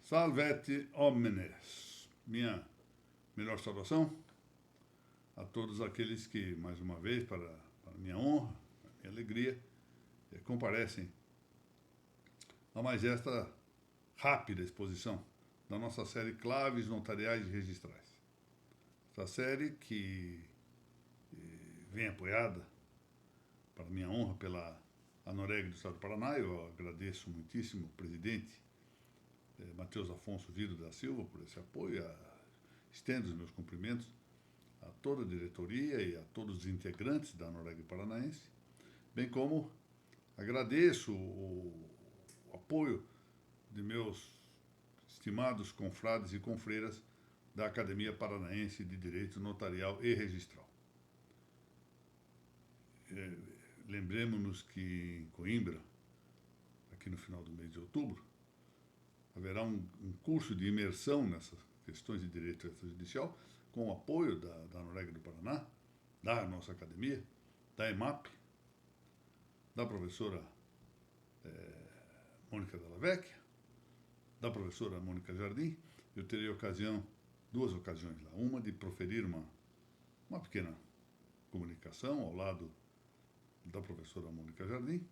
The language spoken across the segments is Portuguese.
Salvete omnes. Minha melhor saudação a todos aqueles que, mais uma vez, para minha honra, para minha alegria, comparecem a mais esta rápida exposição da nossa série Claves Notariais e Registrais. Essa série que vem apoiada, para minha honra, pela ANOREG do Estado do Paraná. Eu agradeço muitíssimo o presidente Matheus Afonso Vido da Silva por esse apoio. Estendo os meus cumprimentos a toda a diretoria e a todos os integrantes da ANOREG Paranaense, bem como agradeço o apoio de meus estimados confrades e confreiras da Academia Paranaense de Direito Notarial e Registral. Lembremos-nos que em Coimbra, aqui no final do mês de outubro, haverá um curso de imersão nessas questões de direito extrajudicial, com o apoio da ANOREG do Paraná, da nossa academia, da EMAP, da professora Mônica Della Vecchia, da professora Mônica Jardim. Eu terei duas ocasiões lá. Uma de proferir uma pequena comunicação ao lado da professora Mônica Jardim,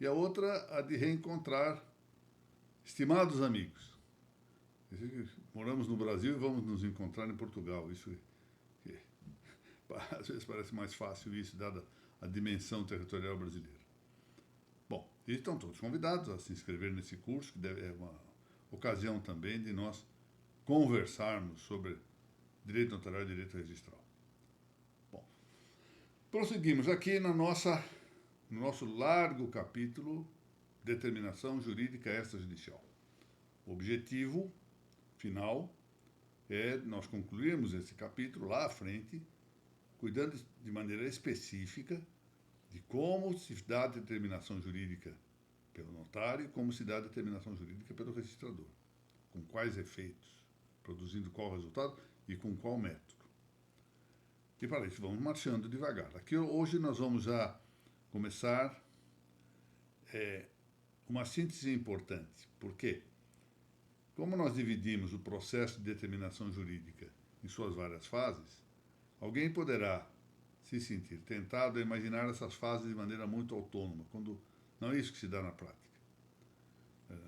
e a outra a de reencontrar estimados amigos. Moramos no Brasil e vamos nos encontrar em Portugal. Isso às vezes parece mais fácil isso, dada a dimensão territorial brasileira. Bom, e estão todos convidados a se inscrever nesse curso, que é uma ocasião também de nós conversarmos sobre direito notarial e direito registral. Bom, prosseguimos aqui no nosso largo capítulo Determinação Jurídica Extrajudicial. O objetivo final é nós concluirmos esse capítulo lá à frente, cuidando de maneira específica de como se dá a determinação jurídica pelo notário e como se dá a determinação jurídica pelo registrador, com quais efeitos, produzindo qual resultado e com qual método. E para isso vamos marchando devagar. Aqui hoje nós vamos já começar uma síntese importante. Por quê? Como nós dividimos o processo de determinação jurídica em suas várias fases, alguém poderá se sentir tentado a imaginar essas fases de maneira muito autônoma, quando não é isso que se dá na prática.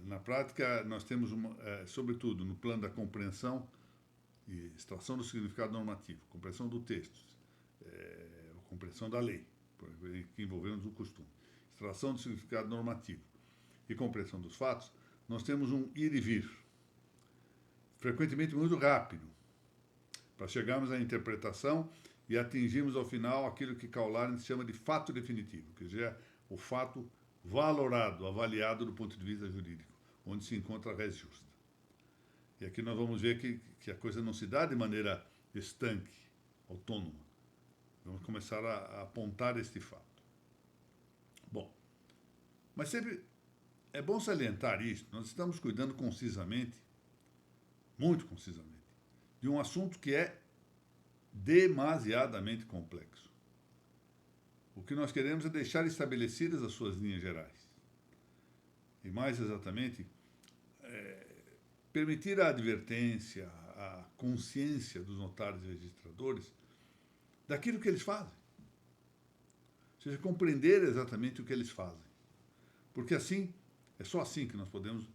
Na prática, nós temos, sobretudo, no plano da compreensão e extração do significado normativo, compreensão do texto, compreensão da lei, que envolvemos o costume, extração do significado normativo e compreensão dos fatos, nós temos um ir e vir, frequentemente muito rápido, para chegarmos à interpretação e atingirmos ao final aquilo que Kaularin chama de fato definitivo, que já é o fato valorado, avaliado do ponto de vista jurídico, onde se encontra a res justa. E aqui nós vamos ver que a coisa não se dá de maneira estanque, autônoma. Vamos começar a apontar este fato. Bom, mas sempre é bom salientar isso. Nós estamos cuidando concisamente, muito concisamente, de um assunto que é demasiadamente complexo. O que nós queremos é deixar estabelecidas as suas linhas gerais. E mais exatamente, permitir a advertência, a consciência dos notários e registradores daquilo que eles fazem. Ou seja, compreender exatamente o que eles fazem. Porque assim, é só assim que nós podemos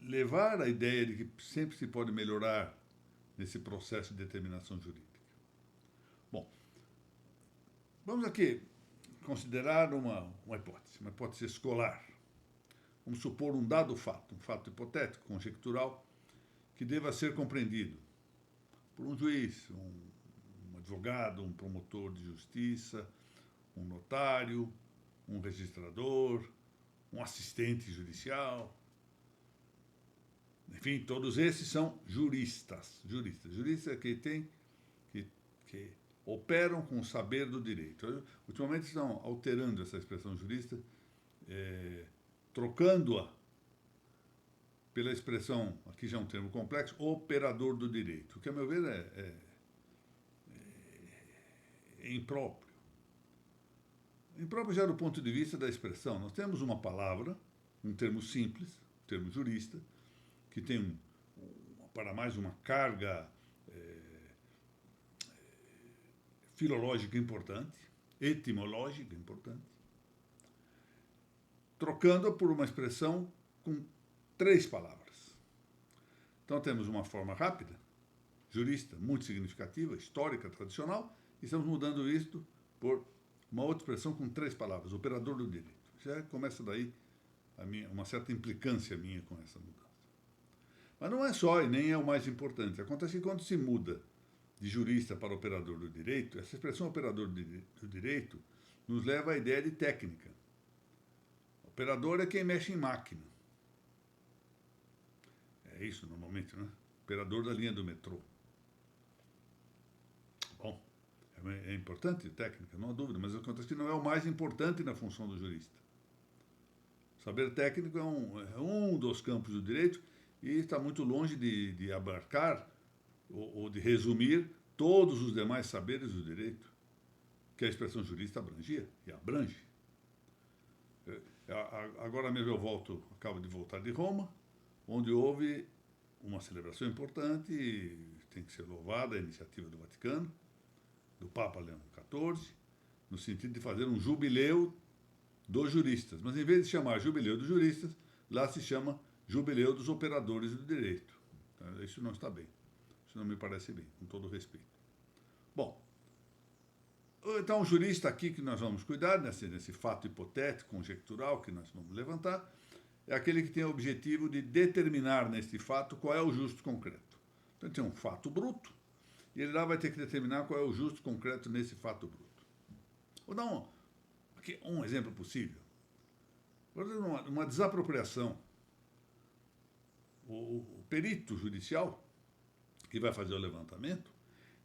levar a ideia de que sempre se pode melhorar nesse processo de determinação jurídica. Bom, vamos aqui considerar uma hipótese escolar. Vamos supor um dado fato, um fato hipotético, conjectural, que deva ser compreendido por um juiz, um advogado, um promotor de justiça, um notário, um registrador, um assistente judicial. Enfim, todos esses são juristas. Juristas que operam com o saber do direito. Ultimamente estão alterando essa expressão jurista, trocando-a pela expressão, aqui já é um termo complexo, operador do direito, que, a meu ver, é impróprio. Impróprio já do ponto de vista da expressão. Nós temos uma palavra um termo simples, um termo jurista, que tem para mais uma carga filológica importante, etimológica importante, trocando por uma expressão com 3 palavras. Então temos uma forma rápida, jurista, muito significativa, histórica, tradicional, e estamos mudando isto por uma outra expressão com 3 palavras, operador do direito. Já começa daí uma certa implicância minha com essa mudança. Mas não é só e nem é o mais importante. Acontece que quando se muda de jurista para operador do direito, essa expressão operador do direito nos leva à ideia de técnica. Operador é quem mexe em máquina. É isso normalmente, né? Operador da linha do metrô. Bom, é importante técnica, não há dúvida, mas acontece que não é o mais importante na função do jurista. Saber técnico é um dos campos do direito e está muito longe de abarcar ou de resumir todos os demais saberes do direito que a expressão jurista abrangia e abrange. Agora mesmo acabo de voltar de Roma, onde houve uma celebração importante, e tem que ser louvada a iniciativa do Vaticano, do Papa Leão XIV, no sentido de fazer um jubileu dos juristas. Mas em vez de chamar jubileu dos juristas, lá se chama jubileu dos operadores do direito. Isso não está bem. Isso não me parece bem, com todo respeito. Bom, então o jurista aqui que nós vamos cuidar, nesse fato hipotético, conjectural que nós vamos levantar, é aquele que tem o objetivo de determinar neste fato qual é o justo concreto. Então tem um fato bruto, e ele lá vai ter que determinar qual é o justo concreto nesse fato bruto. Vou dar aqui um exemplo possível. Por exemplo, uma desapropriação. O perito judicial, que vai fazer o levantamento,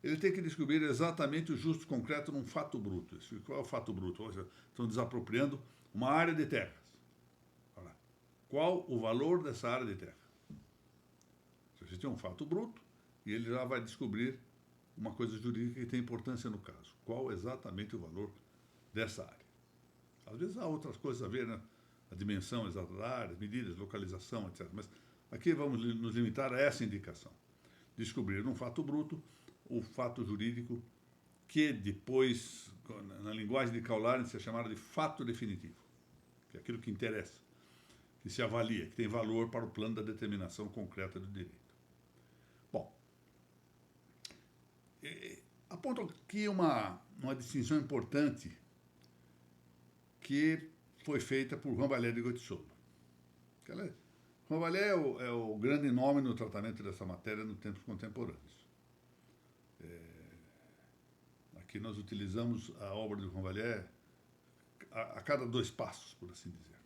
ele tem que descobrir exatamente o justo concreto num fato bruto. Qual é o fato bruto? Estão desapropriando uma área de terras. Qual o valor dessa área de terra? Você tem um fato bruto e ele já vai descobrir uma coisa jurídica que tem importância no caso. Qual exatamente o valor dessa área? Às vezes há outras coisas a ver, né? A dimensão exata da área, medidas, localização, etc. Mas aqui vamos nos limitar a essa indicação. Descobrir num fato bruto o fato jurídico que depois, na linguagem de Caularent, se é chamado de fato definitivo, que é aquilo que interessa, que se avalia, que tem valor para o plano da determinação concreta do direito. Bom, aponto aqui uma distinção importante que foi feita por Juan Valère de Gottisolo. Juan Valère é o grande nome no tratamento dessa matéria nos tempos contemporâneos. Aqui nós utilizamos a obra de Juan Valère a cada 2 passos, por assim dizer.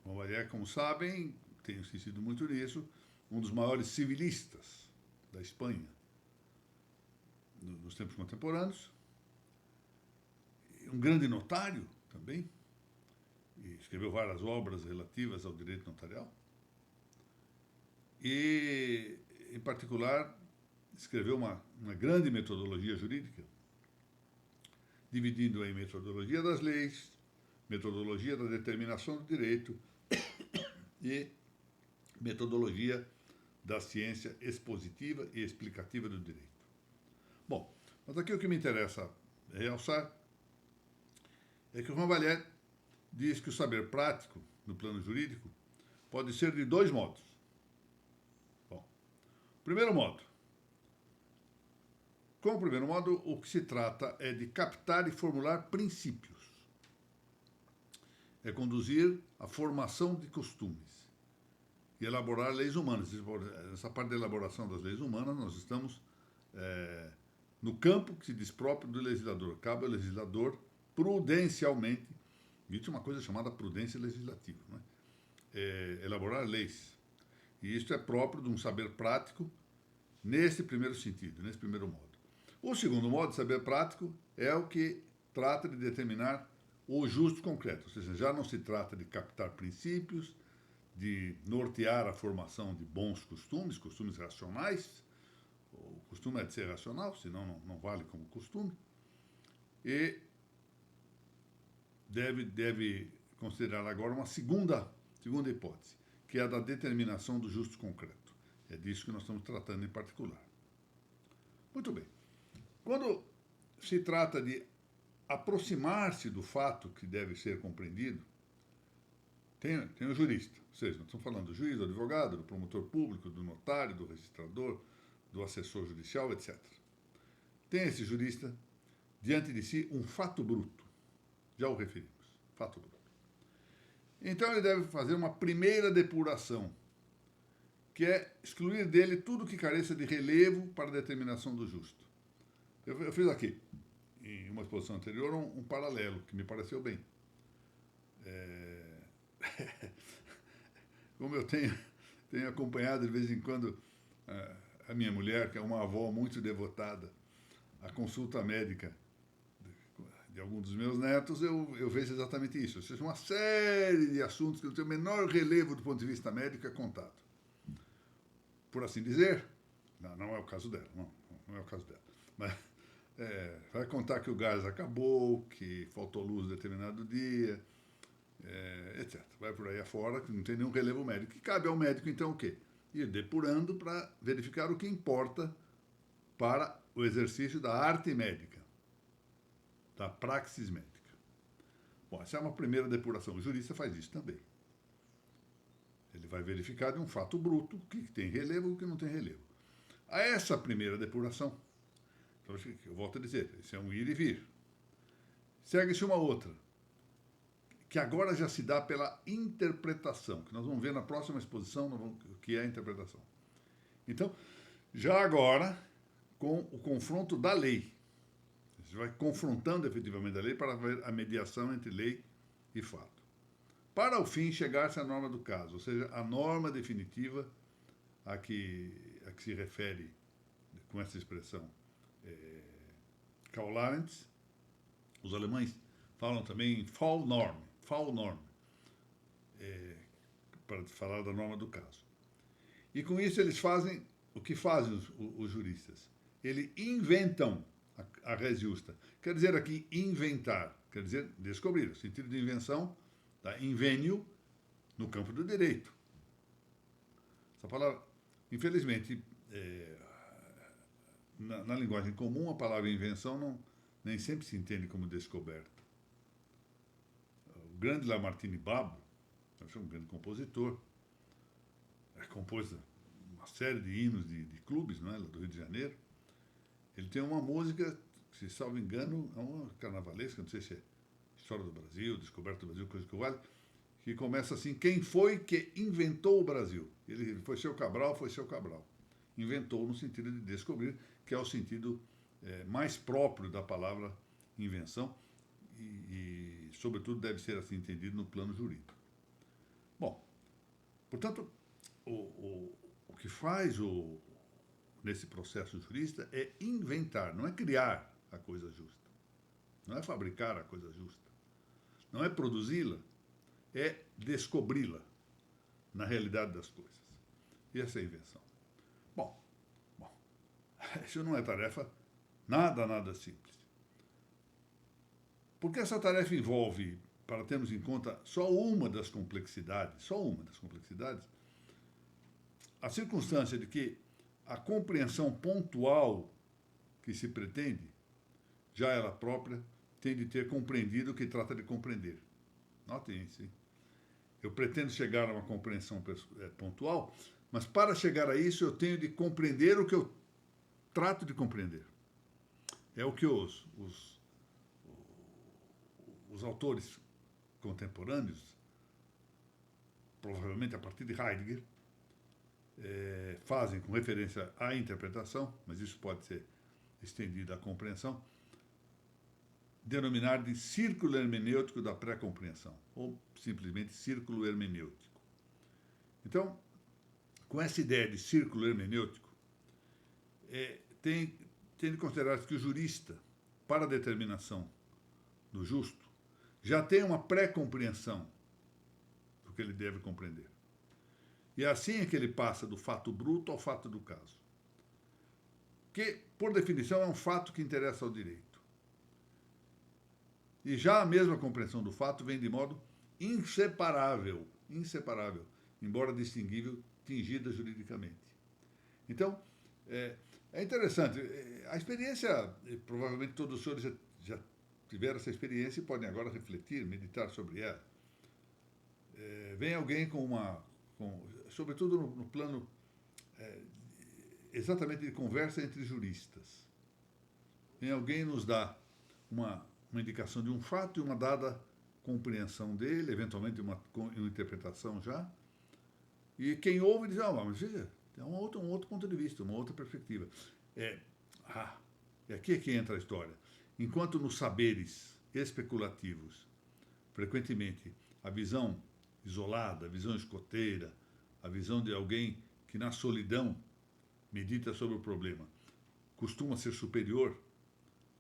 Juan Valère, como sabem, tenho insistido muito nisso, um dos maiores civilistas da Espanha nos tempos contemporâneos, um grande notário também, e escreveu várias obras relativas ao direito notarial, e, em particular, escreveu uma grande metodologia jurídica, dividindo em metodologia das leis, metodologia da determinação do direito e metodologia da ciência expositiva e explicativa do direito. Bom, mas aqui o que me interessa realçar é que o Juan Valère diz que o saber prático, no plano jurídico, pode ser de 2 modos. Bom, primeiro modo. Com o primeiro modo, o que se trata é de captar e formular princípios. É conduzir a formação de costumes e elaborar leis humanas. Nessa parte da elaboração das leis humanas, nós estamos no campo que se diz próprio do legislador. Cabe ao legislador, prudencialmente, isso é uma coisa chamada prudência legislativa, né? Elaborar leis. E isso é próprio de um saber prático nesse primeiro sentido, nesse primeiro modo. O segundo modo de saber prático é o que trata de determinar o justo concreto, ou seja, já não se trata de captar princípios, de nortear a formação de bons costumes, costumes racionais. O costume é de ser racional, senão não vale como costume. E deve considerar agora uma segunda hipótese, que é a da determinação do justo concreto. É disso que nós estamos tratando em particular. Muito bem. Quando se trata de aproximar-se do fato que deve ser compreendido, tem o jurista, ou seja, nós estamos falando do juiz, do advogado, do promotor público, do notário, do registrador, do assessor judicial, etc. Tem esse jurista diante de si um fato bruto. Já o referimos, fato bruto. Então ele deve fazer uma primeira depuração, que é excluir dele tudo que careça de relevo para a determinação do justo. Eu fiz aqui, em uma exposição anterior, um paralelo, que me pareceu bem. Como eu tenho acompanhado de vez em quando a minha mulher, que é uma avó muito devotada à consulta médica de algum dos meus netos, eu vejo exatamente isso. Ou seja, uma série de assuntos que não tem o menor relevo do ponto de vista médico é contado. Por assim dizer, não é o caso dela, não é o caso dela. Mas vai contar que o gás acabou, que faltou luz em determinado dia, etc. Vai por aí afora, que não tem nenhum relevo médico. E cabe ao médico, então, o quê? Ir depurando para verificar o que importa para o exercício da arte médica, da praxis médica. Bom, essa é uma primeira depuração. O jurista faz isso também. Ele vai verificar de um fato bruto o que tem relevo e o que não tem relevo. A essa primeira depuração, eu volto a dizer, esse é um ir e vir. Segue-se uma outra, que agora já se dá pela interpretação, que nós vamos ver na próxima exposição o que é a interpretação. Então, já agora, com o confronto da lei. Você vai confrontando efetivamente a lei para ver a mediação entre lei e fato. Para, ao fim, chegar-se à norma do caso, ou seja, a norma definitiva a que se refere, com essa expressão, Karl Laurens. Os alemães falam também em Fallnorm, para falar da norma do caso. E com isso eles fazem o que fazem os juristas. Eles inventam a res justa. Quer dizer aqui inventar, quer dizer descobrir. O sentido de invenção da invenio no campo do direito. Essa palavra, infelizmente, na linguagem comum, a palavra invenção nem sempre se entende como descoberta. O grande Lamartine Babo, um grande compositor, compôs uma série de hinos de clubes, não é, do Rio de Janeiro. Ele tem uma música, se salvo engano, é uma carnavalesca, não sei se é História do Brasil, Descoberta do Brasil, coisa que vale, que começa assim: quem foi que inventou o Brasil? Ele foi seu Cabral, Inventou no sentido de descobrir, que é o sentido mais próprio da palavra invenção e, sobretudo, deve ser assim entendido no plano jurídico. Bom, portanto, o que faz nesse processo jurista é inventar, não é criar a coisa justa, não é fabricar a coisa justa, não é produzi-la, é descobri-la na realidade das coisas. E essa é a invenção. Bom, isso não é tarefa nada simples. Porque essa tarefa envolve, para termos em conta só uma das complexidades, a circunstância de que a compreensão pontual que se pretende, já ela própria, tem de ter compreendido o que trata de compreender. Notem isso, hein? Eu pretendo chegar a uma compreensão pontual, mas para chegar a isso eu tenho de compreender o que eu trato de compreender. É o que os autores contemporâneos, provavelmente a partir de Heidegger, fazem com referência à interpretação, mas isso pode ser estendido à compreensão, denominar de círculo hermenêutico da pré-compreensão, ou simplesmente círculo hermenêutico. Então, com essa ideia de círculo hermenêutico, tem de considerar que o jurista, para a determinação do justo, já tem uma pré-compreensão do que ele deve compreender. E assim é que ele passa do fato bruto ao fato do caso, que, por definição, é um fato que interessa ao direito. E já a mesma compreensão do fato vem de modo inseparável, embora distinguível, tingida juridicamente. Então, é interessante. A experiência, provavelmente todos os senhores já tiveram essa experiência e podem agora refletir, meditar sobre ela. Vem alguém sobretudo no plano exatamente de conversa entre juristas. Vem alguém nos dá uma indicação de um fato e uma dada compreensão dele, eventualmente uma interpretação já, e quem ouve diz, mas veja, tem um outro ponto de vista, uma outra perspectiva. É aqui é que entra a história. Enquanto nos saberes especulativos, frequentemente, a visão isolada, a visão escoteira, a visão de alguém que na solidão medita sobre o problema, costuma ser superior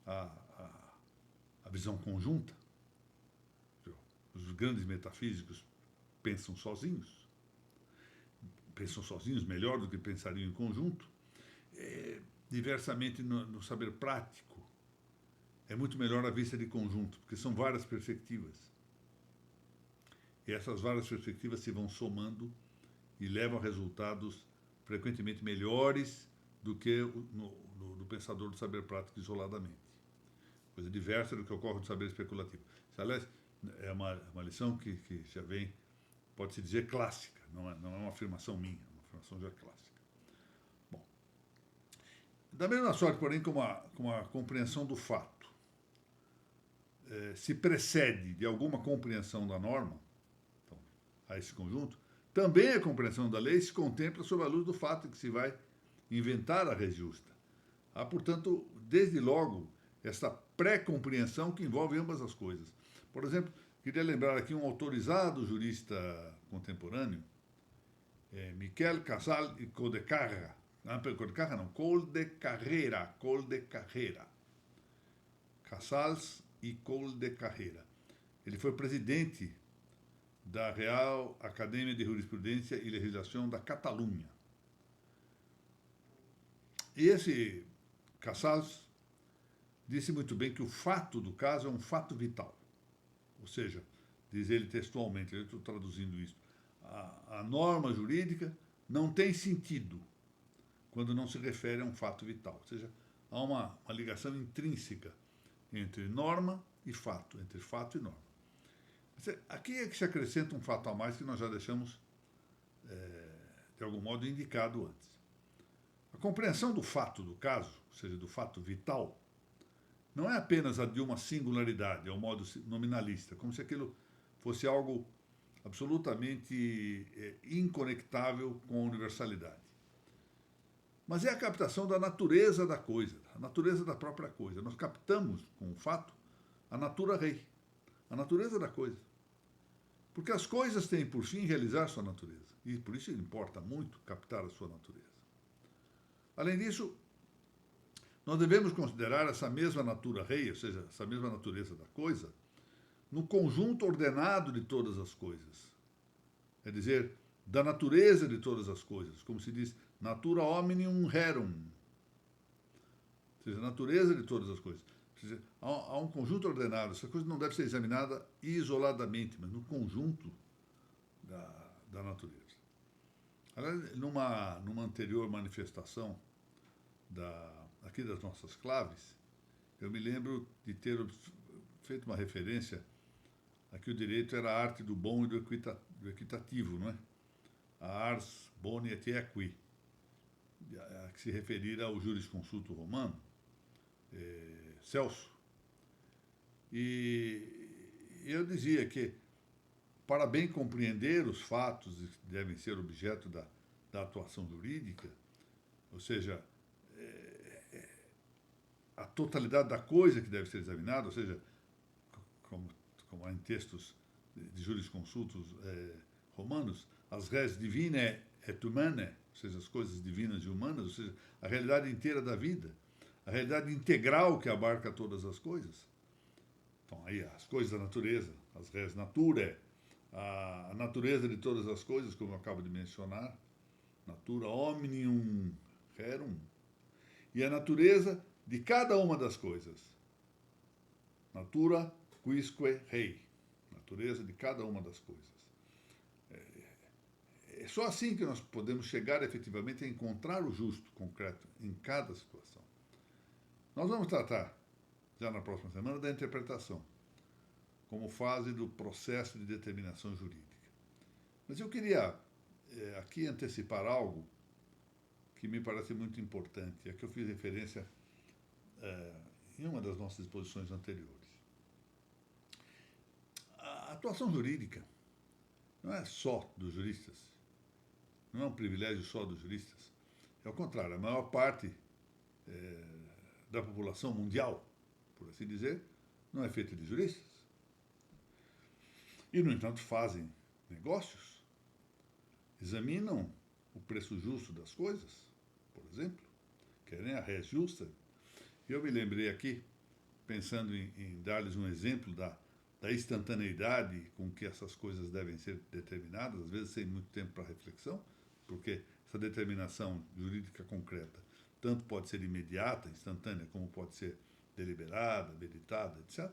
à visão conjunta. Os grandes metafísicos pensam sozinhos melhor do que pensariam em conjunto. Diversamente no saber prático, é muito melhor a vista de conjunto, porque são várias perspectivas. E essas várias perspectivas se vão somando e levam a resultados frequentemente melhores do que no pensador do saber prático isoladamente. Coisa diversa do que ocorre no saber especulativo. Isso, aliás, é uma lição que já vem, pode-se dizer, clássica. Não é uma afirmação minha, é uma afirmação já clássica. Bom, da mesma sorte, porém, como a compreensão do fato se precede de alguma compreensão da norma, então, a esse conjunto, também a compreensão da lei se contempla sob a luz do fato que se vai inventar a res justa. Há, portanto, desde logo, esta pré-compreensão que envolve ambas as coisas. Por exemplo, queria lembrar aqui um autorizado jurista contemporâneo, Miquel Casal e Coldecarra. Coldecarra não, Coldecarreira. Casals e Coldecarreira. Ele foi presidente da Real Academia de Jurisprudência e Legislação da Catalunha. E esse Casals disse muito bem que o fato do caso é um fato vital. Ou seja, diz ele textualmente, eu estou traduzindo isso, a norma jurídica não tem sentido quando não se refere a um fato vital. Ou seja, há uma ligação intrínseca entre norma e fato, entre fato e norma. Aqui é que se acrescenta um fato a mais que nós já deixamos, de algum modo, indicado antes. A compreensão do fato do caso, ou seja, do fato vital, não é apenas a de uma singularidade, é um modo nominalista, como se aquilo fosse algo absolutamente inconectável com a universalidade. Mas é a captação da natureza da coisa, a natureza da própria coisa. Nós captamos com o fato a natura rei, a natureza da coisa. Porque as coisas têm por fim realizar sua natureza. E por isso importa muito captar a sua natureza. Além disso, nós devemos considerar essa mesma natura rei, ou seja, essa mesma natureza da coisa, no conjunto ordenado de todas as coisas. É dizer, da natureza de todas as coisas. Como se diz, natura omnium rerum. Ou seja, a natureza de todas as coisas. Seja, há um conjunto ordenado. Essa coisa não deve ser examinada isoladamente, mas no conjunto da natureza. Aliás, numa anterior manifestação aqui das nossas claves, eu me lembro de ter feito uma referência a que o direito era a arte do bom e do equitativo, não é? A ars boni et equi, a que se referir ao jurisconsulto romano, Celso. E eu dizia que, para bem compreender os fatos que devem ser objeto da atuação jurídica, ou seja, a totalidade da coisa que deve ser examinada, ou seja, como há em textos de jurisconsultos romanos, as res divinae et humanae, ou seja, as coisas divinas e humanas, ou seja, a realidade inteira da vida, a realidade integral que abarca todas as coisas. Então, aí as coisas da natureza, as res naturae, a natureza de todas as coisas, como eu acabo de mencionar, natura omnium rerum, e a natureza de cada uma das coisas. Natura quisque rei. natureza de cada uma das coisas. É só assim que nós podemos chegar efetivamente a encontrar o justo concreto em cada situação. Nós vamos tratar, já na próxima semana, da interpretação, como fase do processo de determinação jurídica. Mas eu queria aqui antecipar algo que me parece muito importante, é que eu fiz referência em uma das nossas exposições anteriores. A atuação jurídica não é só dos juristas, não é um privilégio só dos juristas. É ao contrário, a maior parte da população mundial, por assim dizer, não é feita de juristas. E, no entanto, fazem negócios, examinam o preço justo das coisas, por exemplo, querem a res justa. E eu me lembrei aqui, pensando em dar-lhes um exemplo da instantaneidade com que essas coisas devem ser determinadas, às vezes sem muito tempo para reflexão, porque essa determinação jurídica concreta tanto pode ser imediata, instantânea, como pode ser deliberada, meditada, etc.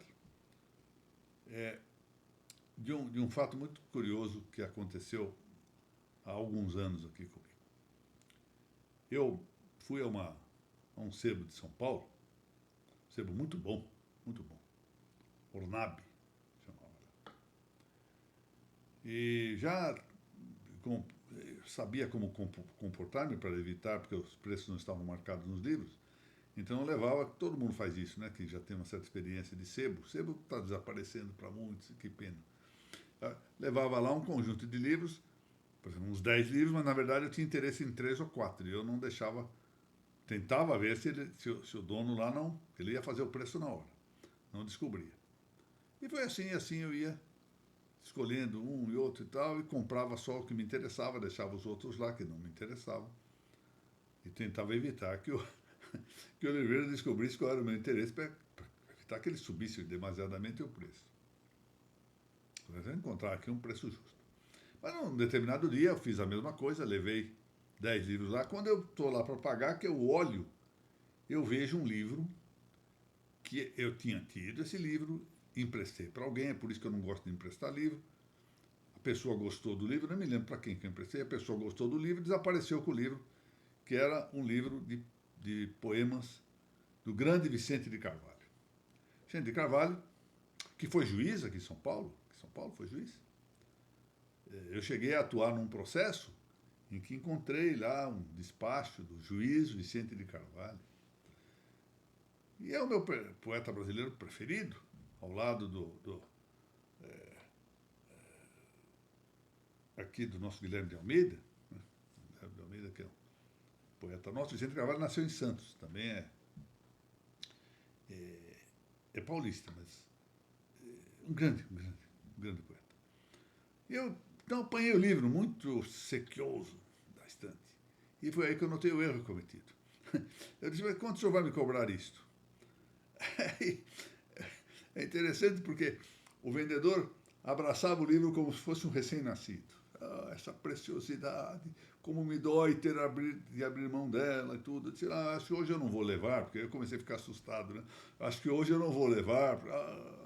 De um fato muito curioso que aconteceu há alguns anos aqui comigo. Eu fui a um sebo de São Paulo, um sebo muito bom, Ornab, chamava lá. E já sabia como comportar-me para evitar, porque os preços não estavam marcados nos livros, então eu levava, todo mundo faz isso, né, que já tem uma certa experiência de sebo. O sebo está desaparecendo para muitos, que pena. Levava lá um conjunto de livros, por exemplo, uns 10 livros, mas na verdade eu tinha interesse em 3 ou 4, e eu não deixava, tentava ver se o dono lá não, ele ia fazer o preço na hora, não descobria. E foi assim eu ia escolhendo um e outro e tal, e comprava só o que me interessava, deixava os outros lá que não me interessavam, e tentava evitar que o livreiro descobrisse qual era o meu interesse, para evitar que ele subisse demasiadamente o preço. Nós vamos encontrar aqui um preço justo. Mas num determinado dia eu fiz a mesma coisa, levei 10 livros lá. Quando eu estou lá para pagar, que eu olho, eu vejo um livro que eu tinha tido esse livro, emprestei para alguém, é por isso que eu não gosto de emprestar livro. A pessoa gostou do livro, não me lembro para quem que eu emprestei, a pessoa gostou do livro e desapareceu com o livro, que era um livro de poemas do grande Vicente de Carvalho. Vicente de Carvalho, que foi juiz aqui em São Paulo foi juiz. Eu cheguei a atuar num processo em que encontrei lá um despacho do juiz Vicente de Carvalho. E é o meu poeta brasileiro preferido, ao lado aqui do nosso Guilherme de Almeida, né? Guilherme de Almeida, que é um poeta nosso. Vicente de Carvalho nasceu em Santos, também é paulista, mas um grande poeta. E eu então apanhei o livro muito sequioso da estante. E foi aí que eu notei o erro cometido. Eu disse, mas quanto o senhor vai me cobrar isto? É interessante porque o vendedor abraçava o livro como se fosse um recém-nascido. Essa preciosidade, como me dói de abrir mão dela e tudo. Eu disse, acho que hoje eu não vou levar, porque eu comecei a ficar assustado, né? Acho que hoje eu não vou levar,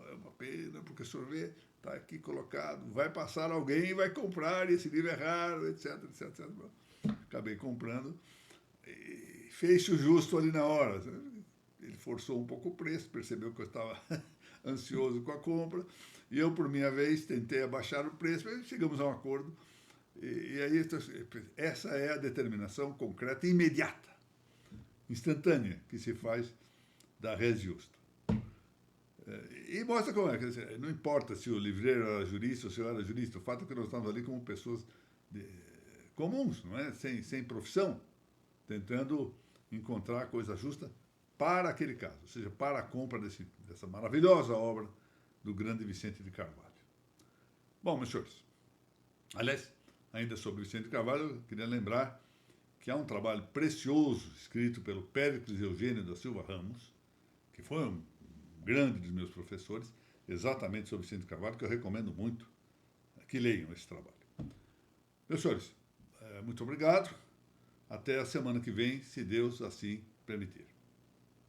é uma pena, porque o senhor vê, está aqui colocado, vai passar alguém e vai comprar, e esse livro é raro, etc. Acabei comprando, e fez-se o justo ali na hora. Ele forçou um pouco o preço, percebeu que eu estava ansioso com a compra, e eu, por minha vez, tentei abaixar o preço, mas chegamos a um acordo, e aí essa é a determinação concreta e imediata, instantânea, que se faz da res justa. E mostra como é, quer dizer, não importa se o livreiro era jurista ou se eu era jurista, o fato é que nós estávamos ali como pessoas comuns, não é? Sem profissão, tentando encontrar a coisa justa para aquele caso, ou seja, para a compra dessa maravilhosa obra do grande Vicente de Carvalho. Bom, meus senhores, aliás, ainda sobre Vicente de Carvalho, eu queria lembrar que há um trabalho precioso escrito pelo Péricles Eugênio da Silva Ramos, que foi um grande dos meus professores, exatamente sobre Vicente de Carvalho, que eu recomendo muito que leiam esse trabalho. Meus senhores, muito obrigado. Até a semana que vem, se Deus assim permitir.